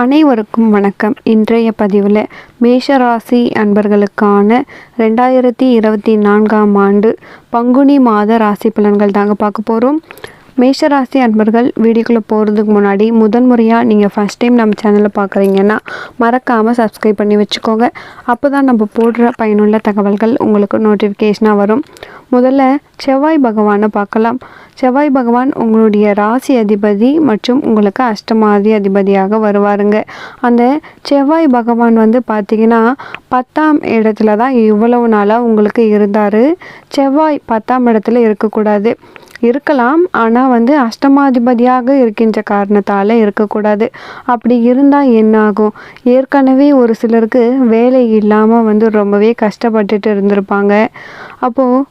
அனைவருக்கும் வணக்கம். இன்றைய பதிவில் மேஷராசி அன்பர்களுக்கான 2024ஆம் ஆண்டு பங்குனி மாத ராசி பலன்கள் தாங்க பார்க்க போகிறோம். மேஷராசி அன்பர்கள் வீடியோக்குள்ளே போகிறதுக்கு முன்னாடி முதன்முறையாக நீங்கள் ஃபஸ்ட் டைம் நம்ம சேனலில் பார்க்குறீங்கன்னா மறக்காமல் சப்ஸ்கிரைப் பண்ணி வச்சுக்கோங்க. அப்போ தான் நம்ம போடுற பயனுள்ள தகவல்கள் உங்களுக்கு நோட்டிஃபிகேஷனாக வரும். முதல்ல செவ்வாய் பகவானை பார்க்கலாம். செவ்வாய் பகவான் உங்களுடைய ராசி அதிபதி மற்றும் உங்களுக்கு அஷ்டமாதி அதிபதியாக வருவாருங்க. அந்த செவ்வாய் பகவான் பார்த்திங்கன்னா 10ஆம் இடத்துல தான் இவ்வளவு நாளாக உங்களுக்கு இருந்தார். செவ்வாய் 10ஆம் இடத்துல இருக்கக்கூடாது, இருக்கலாம். ஆனால் அஷ்டமாதிபதியாக இருக்கின்ற காரணத்தால் இருக்கக்கூடாது. அப்படி இருந்தால் என்ன ஆகும்? ஏற்கனவே ஒரு சிலருக்கு வேலை இல்லாமல் ரொம்பவே கஷ்டப்பட்டுட்டு இருந்திருப்பாங்க. அப்போது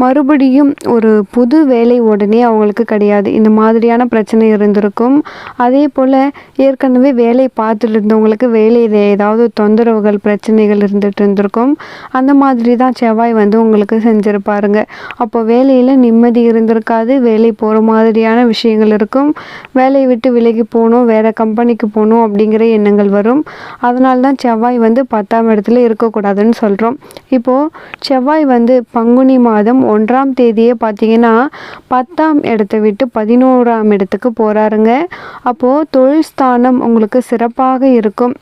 மறுபடியும் ஒரு புது வேலை உடனே அவங்களுக்கு கிடையாது. இந்த மாதிரியான பிரச்சனை இருந்திருக்கும். அதே போல் ஏற்கனவே வேலை பார்த்துட்டு இருந்தவங்களுக்கு வேலையில் ஏதாவது தொந்தரவுகள் பிரச்சனைகள் இருந்துகிட்டு இருந்திருக்கும். அந்த மாதிரி தான் செவ்வாய் உங்களுக்கு செஞ்சுருப்பாருங்க. அப்போ வேலையில் நிம்மதி இருந்திருக்காது. வேலை போகிற மாதிரியான விஷயங்கள் இருக்கும். வேலையை விட்டு விலகி போகணும், வேறு கம்பெனிக்கு போகணும் அப்படிங்கிற எண்ணங்கள் வரும். அதனால தான் செவ்வாய் 10ஆம் இடத்துல இருக்கக்கூடாதுன்னு சொல்கிறோம். இப்போது செவ்வாய் பங்குனி மாதம் 1ஆம் தேதியே பார்த்தீங்கன்னா 10ஆம் இடத்தை விட்டு 11ஆம் இடத்துக்கு போகிறாருங்க. அப்போது தொழில் ஸ்தானம் உங்களுக்கு சிறப்பாக இருக்கும்.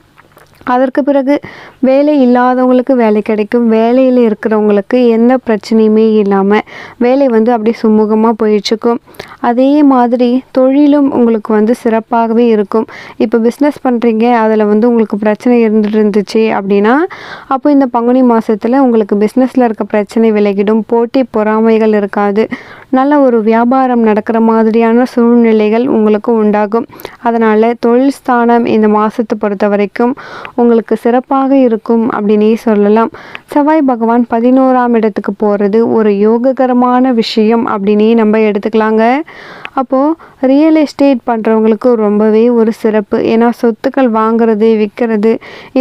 அதற்கு பிறகு வேலை இல்லாதவங்களுக்கு வேலை கிடைக்கும். வேலையில் இருக்கிறவங்களுக்கு எந்த பிரச்சனையுமே இல்லாமல் வேலை அப்படியே சுமூகமாக போயிட்டுருக்கும். அதே மாதிரி தொழிலும் உங்களுக்கு சிறப்பாகவே இருக்கும். இப்போ பிஸ்னஸ் பண்ணுறீங்க, அதில் உங்களுக்கு பிரச்சனை இருந்துச்சு அப்படின்னா அப்போ இந்த பங்குனி மாதத்தில் உங்களுக்கு பிஸ்னஸில் இருக்க பிரச்சனை விலகிடும். போட்டி பொறாமைகள் இருக்காது. நல்ல ஒரு வியாபாரம் நடக்கிற மாதிரியான சூழ்நிலைகள் உங்களுக்கு உண்டாகும். அதனால் தொழில் ஸ்தானம் இந்த மாதத்தை பொறுத்த வரைக்கும் உங்களுக்கு சிறப்பாக இருக்கும் அப்படின்னே சொல்லலாம். செவ்வாய் பகவான் 11ஆம் இடத்துக்கு போகிறது ஒரு யோககரமான விஷயம் அப்படின்னே நம்ம எடுத்துக்கலாங்க. அப்போது ரியல் எஸ்டேட் பண்ணுறவங்களுக்கு ரொம்பவே ஒரு சிறப்பு. ஏன்னா சொத்துக்கள் வாங்குறது விற்கிறது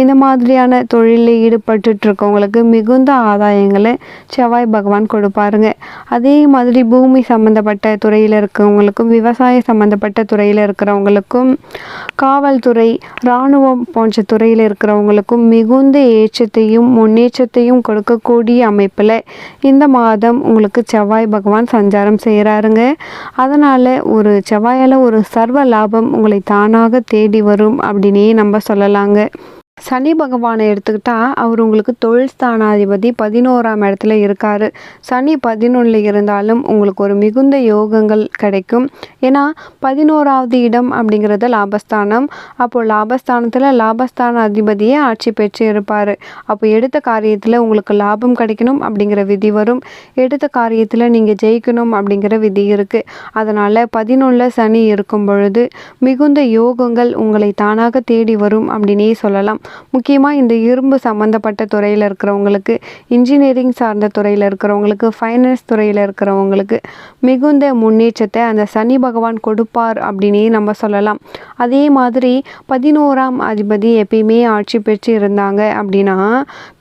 இந்த மாதிரியான தொழிலில் ஈடுபட்டு இருக்கவங்களுக்கு மிகுந்த ஆதாயங்களை செவ்வாய் பகவான் கொடுப்பாருங்க. அதே மாதிரி பூமி சம்மந்தப்பட்ட துறையில் இருக்கிறவங்களுக்கும், விவசாய சம்மந்தப்பட்ட துறையில் இருக்கிறவங்களுக்கும், காவல்துறை, இராணுவம் போன்ற துறையில் இருக்கிறவங்களுக்கும் மிகுந்த ஏற்றத்தையும் முன்னேற்றத்தையும் கொடுக்கக்கூடிய அமைப்பில் இந்த மாதம் உங்களுக்கு செவ்வாய் பகவான் சஞ்சாரம் செய்கிறாருங்க. அதனால் ஒரு செவ்வாயால் ஒரு சர்வ லாபம் உங்களை தானாக தேடி வரும் அப்படின்னே நம்ம சொல்லலாங்க. சனி பகவானை எடுத்துக்கிட்டால் அவர் உங்களுக்கு தொழில் ஸ்தானாதிபதி 11ஆம் இடத்துல இருக்கார். சனி 11 இருந்தாலும் உங்களுக்கு ஒரு மிகுந்த யோகங்கள் கிடைக்கும். ஏன்னா 11ஆவது இடம் அப்படிங்கிறது லாபஸ்தானம். அப்போது லாபஸ்தானத்தில் லாபஸ்தான அதிபதியே ஆட்சி பெற்று இருப்பார். அப்போ எடுத்த காரியத்தில் உங்களுக்கு லாபம் கிடைக்கணும் அப்படிங்கிற விதி வரும். எடுத்த காரியத்தில் நீங்கள் ஜெயிக்கணும் அப்படிங்கிற விதி இருக்குது. அதனால் 11 சனி இருக்கும் பொழுது மிகுந்த யோகங்கள் உங்களை தானாக தேடி வரும் அப்படின்னே சொல்லலாம். முக்கியமாக இந்த இரும்பு சம்மந்தப்பட்ட துறையில் இருக்கிறவங்களுக்கு, இன்ஜினியரிங் சார்ந்த துறையில் இருக்கிறவங்களுக்கு, ஃபைனான்ஸ் துறையில் இருக்கிறவங்களுக்கு மிகுந்த முன்னேற்றத்தை அந்த சனி பகவான் கொடுப்பார் அப்படின்னே நம்ம சொல்லலாம். அதே மாதிரி 11ஆம் அதிபதி எப்பயுமே ஆட்சி பெற்று இருந்தாங்க அப்படின்னா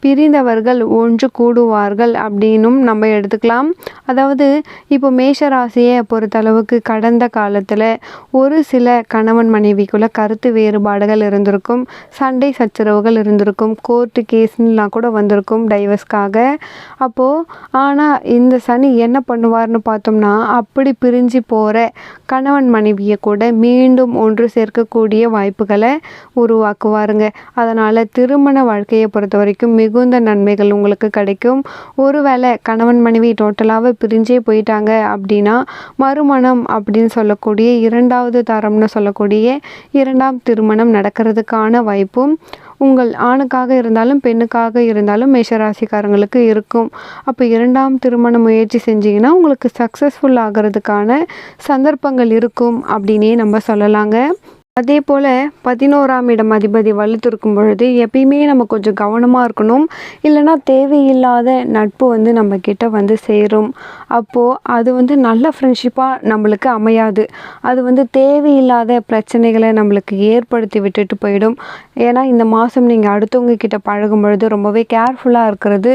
பிரிந்தவர்கள் ஒன்று கூடுவார்கள் அப்படின்னும் நம்ம எடுத்துக்கலாம். அதாவது இப்போ மேஷராசியை பொறுத்தளவுக்கு கடந்த காலத்தில் ஒரு சில கணவன் மனைவிக்குள்ள கருத்து வேறுபாடுகள் இருந்திருக்கும். சண்டை சச்சரவுகள் இருந்திருக்கும். கோர்ட்டு கேஸ்லாம் கூட வந்திருக்கும் டைவர்ஸ்க்காக. அப்போது ஆனால் இந்த சனி என்ன பண்ணுவார்னு பார்த்தோம்னா அப்படி பிரிஞ்சு போகிற கணவன் மனைவியை கூட மீண்டும் ஒன்று சேர்க்கக்கூடிய வாய்ப்புகளை உருவாக்குவாருங்க. அதனால் திருமண வாழ்க்கையை பொறுத்த வரைக்கும் மிகுந்த நன்மைகள் உங்களுக்கு கிடைக்கும். ஒருவேளை கணவன் மனைவி டோட்டலாக பிரிஞ்சே போயிட்டாங்க அப்படின்னா மறுமணம் அப்படின்னு சொல்லக்கூடிய 2வது தரம்னு சொல்லக்கூடிய 2ஆம் திருமணம் நடக்கிறதுக்கான வாய்ப்பும் உங்கள் ஆணுக்காக இருந்தாலும் பெண்ணுக்காக இருந்தாலும் மேஷராசிக்காரங்களுக்கு இருக்கும். அப்போ 2ஆம் திருமண முயற்சி செஞ்சீங்கன்னா உங்களுக்கு சக்ஸஸ்ஃபுல் ஆகிறதுக்கான சந்தர்ப்பங்கள் இருக்கும் அப்படின்னே நம்ம சொல்லலாங்க. அதே போல் 11ஆம் இடம் அதிபதி வலுத்திருக்கும் பொழுது எப்பயுமே நம்ம கொஞ்சம் கவனமாக இருக்கணும். இல்லைனா தேவையில்லாத நட்பு நம்ம கிட்ட சேரும். அப்போது அது வந்து நல்ல ஃப்ரெண்ட்ஷிப்பாக நம்மளுக்கு அமையாது. அது வந்து தேவையில்லாத பிரச்சனைகளை நம்மளுக்கு ஏற்படுத்தி விட்டுட்டு போயிடும். ஏன்னா இந்த மாதம் நீங்கள் அடுத்தவங்க கிட்ட பழகும் பொழுது ரொம்பவே கேர்ஃபுல்லாக இருக்கிறது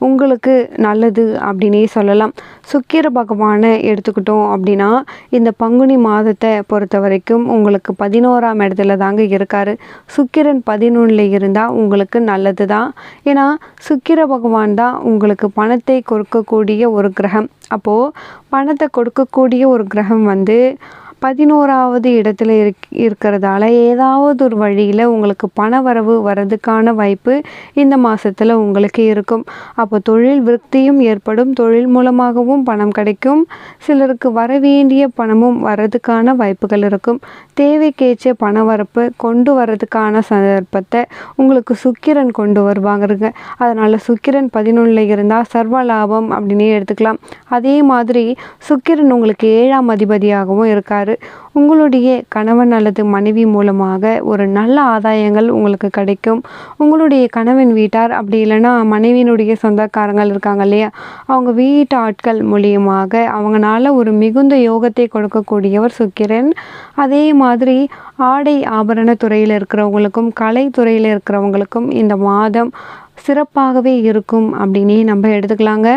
உங்களுக்கு நல்லது அப்படின்னே சொல்லலாம். சுக்கிர பகவானை எடுத்துக்கிட்டோம் அப்படின்னா இந்த பங்குனி மாதத்தை பொறுத்த வரைக்கும் உங்களுக்கு 11ஆம் இடத்துல தாங்க இருக்கார். சுக்கிரன் 11ல் இருந்தால் உங்களுக்கு நல்லது தான். ஏன்னா சுக்கிர பகவான் தான் உங்களுக்கு பணத்தை கொடுக்கக்கூடிய ஒரு கிரகம். அப்போது பணத்தை கொடுக்கக்கூடிய ஒரு கிரகம் வந்து 11வது இடத்துல இருக்கிறதால ஏதாவது ஒரு வழியில் உங்களுக்கு பண வரவு வர்றதுக்கான வாய்ப்பு இந்த மாதத்தில் உங்களுக்கு இருக்கும். அப்போ தொழில் விருத்தியும் ஏற்படும், தொழில் மூலமாகவும் பணம் கிடைக்கும், சிலருக்கு வரவேண்டிய பணமும் வர்றதுக்கான வாய்ப்புகள் இருக்கும். தேவைக்கேற்ற பண வரப்பு கொண்டு வர்றதுக்கான சந்தர்ப்பத்தை உங்களுக்கு சுக்கிரன் கொண்டு வருவாங்க. அதனால் சுக்கிரன் 11ல் இருந்தால் சர்வ லாபம் அப்படின்னே எடுத்துக்கலாம். அதே மாதிரி சுக்கிரன் உங்களுக்கு 7ஆம் அதிபதியாகவும் இருக்கார். உங்களுடைய கணவன் அல்லது மனைவி மூலமாக ஒரு நல்ல ஆதாயங்கள் உங்களுக்கு கிடைக்கும். உங்களுடைய கணவன் வீட்டார் அப்படி இல்லைன்னா மனைவியினுடைய சொந்தக்காரங்கள் இருக்காங்க இல்லையா, அவங்க வீட்டு ஆட்கள் மூலியமாக அவங்களால ஒரு மிகுந்த யோகத்தை கொடுக்கக்கூடியவர் சுக்கிரன். அதே மாதிரி ஆடை ஆபரண துறையில் இருக்கிறவங்களுக்கும் கலைத்துறையில் இருக்கிறவங்களுக்கும் இந்த மாதம் சிறப்பாகவே இருக்கும் அப்படின்னே நம்ம எடுத்துக்கலாங்க.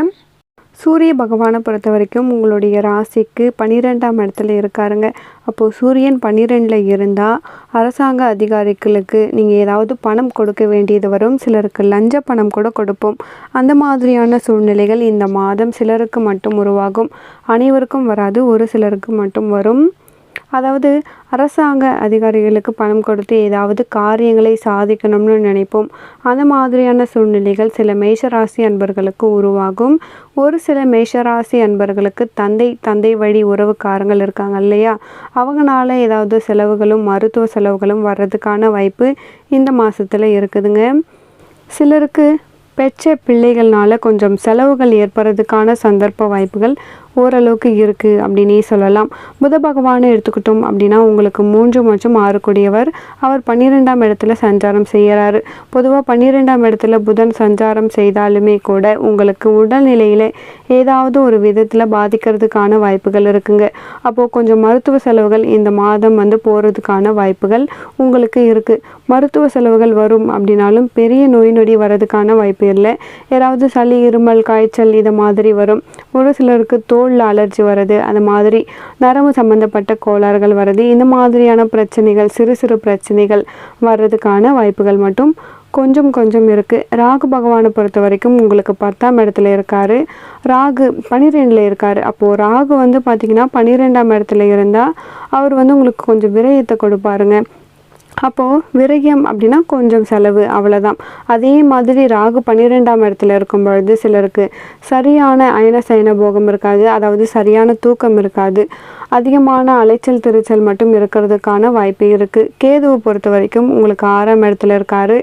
சூரிய பகவானை பொறுத்த வரைக்கும் உங்களுடைய ராசிக்கு 12ஆம் இடத்துல இருக்காருங்க. அப்போது சூரியன் 12ல் இருந்தால் அரசாங்க அதிகாரிகளுக்கு நீங்கள் ஏதாவது பணம் கொடுக்க வேண்டியது வரும். சிலருக்கு லஞ்ச பணம் கூட கொடுப்போம். அந்த மாதிரியான சூழ்நிலைகள் இந்த மாதம் சிலருக்கு மட்டும் உருவாகும். அனைவருக்கும் வராது, ஒரு சிலருக்கு மட்டும் வரும். அதாவது அரசாங்க அதிகாரிகளுக்கு பணம் கொடுத்து ஏதாவது காரியங்களை சாதிக்கணும்னு நினைப்போம். அந்த மாதிரியான சூழ்நிலைகள் சில மேஷராசி அன்பர்களுக்கு உருவாகும். ஒரு சில மேஷராசி அன்பர்களுக்கு தந்தை வழி உறவுக்காரங்கள் இருக்காங்க இல்லையா, அவங்களால ஏதாவது செலவுகளும் மருத்துவ செலவுகளும் வர்றதுக்கான வாய்ப்பு இந்த மாதத்தில் இருக்குதுங்க. சிலருக்கு பெற்ற பிள்ளைகள்னால கொஞ்சம் செலவுகள் ஏற்படுறதுக்கான சந்தர்ப்ப வாய்ப்புகள் ஓரளவுக்கு இருக்குது அப்படின்னே சொல்லலாம். புத பகவானை எடுத்துக்கிட்டோம் அப்படின்னா உங்களுக்கு 3 மற்றும் 6 கூடியவர். அவர் 12ஆம் இடத்துல சஞ்சாரம் செய்கிறாரு. பொதுவாக 12ஆம் இடத்துல புதன் சஞ்சாரம் செய்தாலுமே கூட உங்களுக்கு உடல்நிலையில் ஏதாவது ஒரு விதத்தில் பாதிக்கிறதுக்கான வாய்ப்புகள் இருக்குங்க. அப்போது கொஞ்சம் மருத்துவ செலவுகள் இந்த மாதம் வந்து போகிறதுக்கான வாய்ப்புகள் உங்களுக்கு இருக்குது. மருத்துவ செலவுகள் வரும் அப்படின்னாலும் பெரிய நோய் நொடி வர்றதுக்கான வாய்ப்பு இல்லை. யாராவது சளி இருமல் காய்ச்சல் இது மாதிரி வரும். ஒரு சிலருக்கு தோலில் அலர்ஜி வருது, அந்த மாதிரி நரம்பு சம்பந்தப்பட்ட கோளாறுகள் வருது. இந்த மாதிரியான பிரச்சனைகள் சிறு சிறு பிரச்சனைகள் வர்றதுக்கான வாய்ப்புகள் மட்டும் கொஞ்சம் இருக்குது. ராகு பகவானை பொறுத்த வரைக்கும் உங்களுக்கு 10ஆம் இடத்துல இருக்கார். ராகு 12ல் இருக்கார். அப்போது ராகு வந்து பார்த்திங்கன்னா 12ஆம் இடத்துல இருந்தால் அவர் வந்து உங்களுக்கு கொஞ்சம் விரயத்தை கொடுப்பாருங்க. அப்போது விரயம் அப்படின்னா கொஞ்சம் செலவு, அவ்வளோதான். அதே மாதிரி ராகு 12ஆம் இடத்துல இருக்கும் பொழுது சிலருக்கு சரியான அயன சயன போகம் இருக்காது, அதாவது சரியான தூக்கம் இருக்காது, அதிகமான அலைச்சல் திருச்சல் மட்டும் இருக்கிறதுக்கான வாய்ப்பு இருக்குது. கேதுவை பொறுத்த வரைக்கும் உங்களுக்கு 6ஆம் இடத்துல இருக்கார்.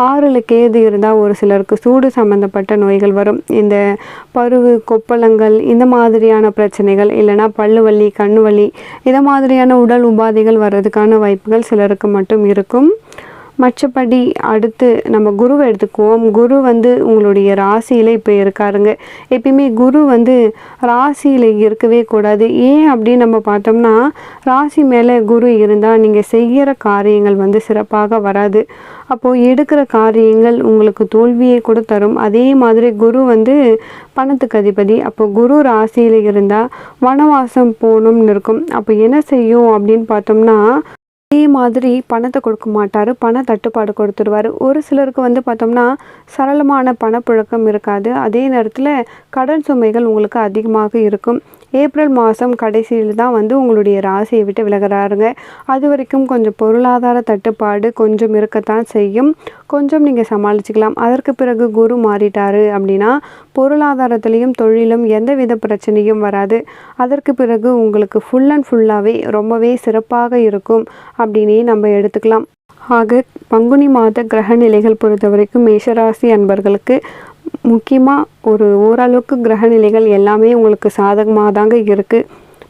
6ல் கேது இருந்தால் ஒரு சிலருக்கு சூடு சம்மந்தப்பட்ட நோய்கள் வரும். இந்த பருவு கொப்பளங்கள் இந்த மாதிரியான பிரச்சனைகள், இல்லைனா பல்லு வலி கண்ணு வலி இதை மாதிரியான உடல் உபாதைகள் வர்றதுக்கான வாய்ப்புகள் சிலருக்கு மட்டும் இருக்கும். மற்றபடி அடுத்து நம்ம குருவை எடுத்துக்குவோம். குரு வந்து உங்களுடைய ராசியில் இப்போ இருக்காருங்க. எப்பயுமே குரு வந்து ராசியில் இருக்கவே கூடாது. ஏன் அப்படின்னு நம்ம பார்த்தோம்னா, ராசி மேலே குரு இருந்தால் நீங்கள் செய்கிற காரியங்கள் வந்து சிறப்பாக வராது. அப்போது எடுக்கிற காரியங்கள் உங்களுக்கு தோல்வியை கூட தரும். அதே மாதிரி குரு வந்து பணத்துக்கு அதிபதி. அப்போ குரு ராசியில் இருந்தால் வனவாசம் போகணும்னு இருக்கும். அப்போ என்ன செய்யும் அப்படின்னு பார்த்தோம்னா, அதே மாதிரி பணத்தை கொடுக்க மாட்டார், பண தட்டுப்பாடு கொடுத்துருவார். ஒரு சிலருக்கு வந்து பார்த்தோம்னா சரளமான பணப்புழக்கம் இருக்காது. அதே நேரத்தில் கடன் சுமைகள் உங்களுக்கு அதிகமாக இருக்கும். ஏப்ரல் மாதம் கடைசியில் தான் வந்து உங்களுடைய ராசியை விட்டு விலகிறாருங்க. அது வரைக்கும் கொஞ்சம் பொருளாதார தட்டுப்பாடு கொஞ்சம் இருக்கத்தான் செய்யும். கொஞ்சம் நீங்கள் சமாளிச்சுக்கலாம். அதற்கு பிறகு குரு மாறிட்டாரு அப்படின்னா பொருளாதாரத்துலேயும் தொழிலும் எந்தவித பிரச்சனையும் வராது. அதற்கு பிறகு உங்களுக்கு ஃபுல் அண்ட் ஃபுல்லாகவே ரொம்பவே சிறப்பாக இருக்கும் அப்படின்னே நம்ம எடுத்துக்கலாம். ஆக பங்குனி மாத கிரக நிலைகள் பொறுத்த வரைக்கும் மேஷராசி அன்பர்களுக்கு முக்கியமாக ஓரளவுக்கு கிரக நிலைகள் எல்லாமே உங்களுக்கு சாதகமாக தாங்க இருக்குது.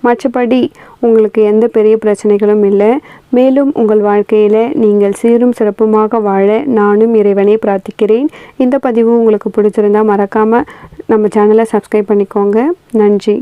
மற்றபடி உங்களுக்கு எந்த பெரிய பிரச்சனைகளும் இல்லை. மேலும் உங்கள் வாழ்க்கையில் நீங்கள் சீரும் சிறப்புமாக வாழ நானும் இறைவனை பிரார்த்திக்கிறேன். இந்த பதிவு உங்களுக்கு பிடிச்சிருந்தால் மறக்காமல் நம்ம சேனலை சப்ஸ்கிரைப் பண்ணிக்கோங்க. நன்றி.